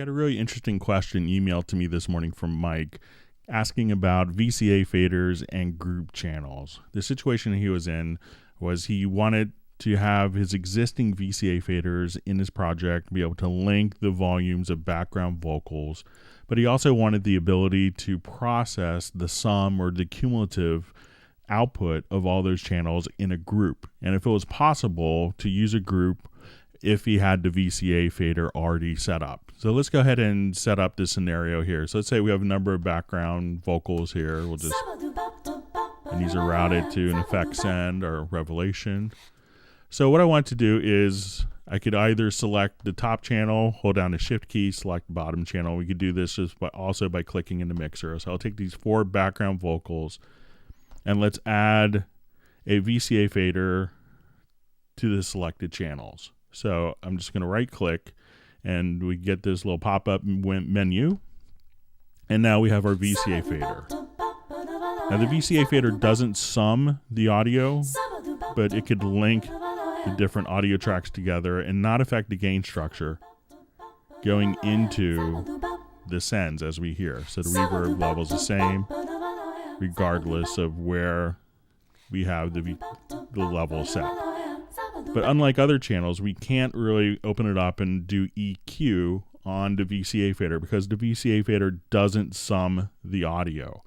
got a really interesting question emailed to me this morning from Mike asking about VCA faders and group channels. The situation he was in was he wanted to have his existing VCA faders in his project be able to link the volumes of background vocals, but he also wanted the ability to process the sum or the cumulative output of all those channels in a group. And if it was possible to use a group if he had the VCA fader already set up. So let's go ahead and set up this scenario here. So let's say we have a number of background vocals here. And these are routed to an effect send or revelation. So what I want to do is I could either select the top channel, hold down the shift key, select the bottom channel. We could do this also by clicking in the mixer. So I'll take these 4 background vocals and let's add a VCA fader to the selected channels. So I'm just going to right click and we get this little pop-up menu. And now we have our VCA fader. Now the VCA fader doesn't sum the audio, but it could link the different audio tracks together and not affect the gain structure going into the sends as we hear. So the reverb level is the same regardless of where we have the level set. But unlike other channels, we can't really open it up and do EQ on the VCA fader because the VCA fader doesn't sum the audio.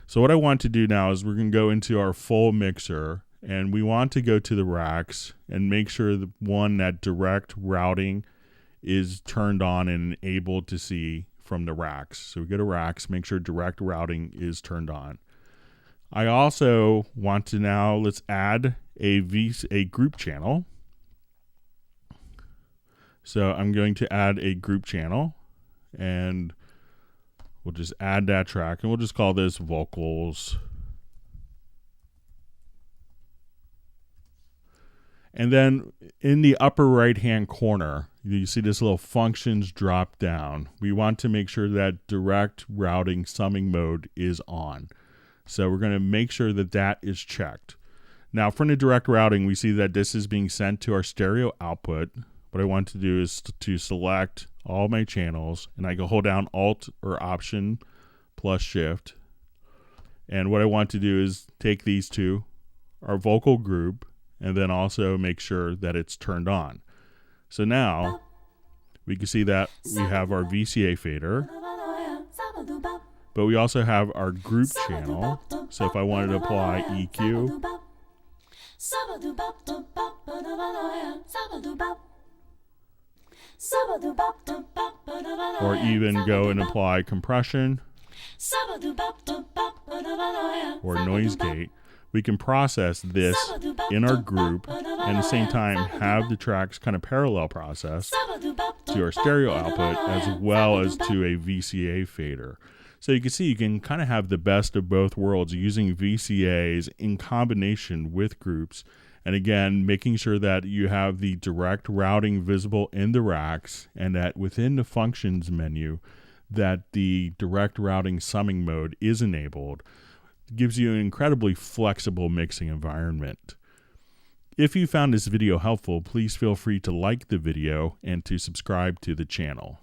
So what I want to do now is we're going to go into our full mixer and we want to go to the racks and make sure that direct routing is turned on and able to see from the racks. So we go to racks, make sure direct routing is turned on. I also want to now, let's add a group channel. So I'm going to add a group channel and we'll just add that track and we'll just call this vocals. And then in the upper right hand corner, you see this little functions drop down. We want to make sure that direct routing summing mode is on. So we're going to make sure that that is checked. Now from the direct routing, we see that this is being sent to our stereo output. What I want to do is to select all my channels and I can hold down Alt or Option plus Shift. And what I want to do is take these two, our vocal group, and then also make sure that it's turned on. So now we can see that we have our VCA fader, but we also have our group channel. So if I wanted to apply EQ, or even go and apply compression or noise gate, we can process this in our group and at the same time have the tracks kind of parallel process to our stereo output as well as to a VCA fader. So you can see you can kind of have the best of both worlds using VCAs in combination with groups. And again, making sure that you have the direct routing visible in the racks and that within the functions menu that the direct routing summing mode is enabled. It gives you an incredibly flexible mixing environment. If you found this video helpful, please feel free to like the video and to subscribe to the channel.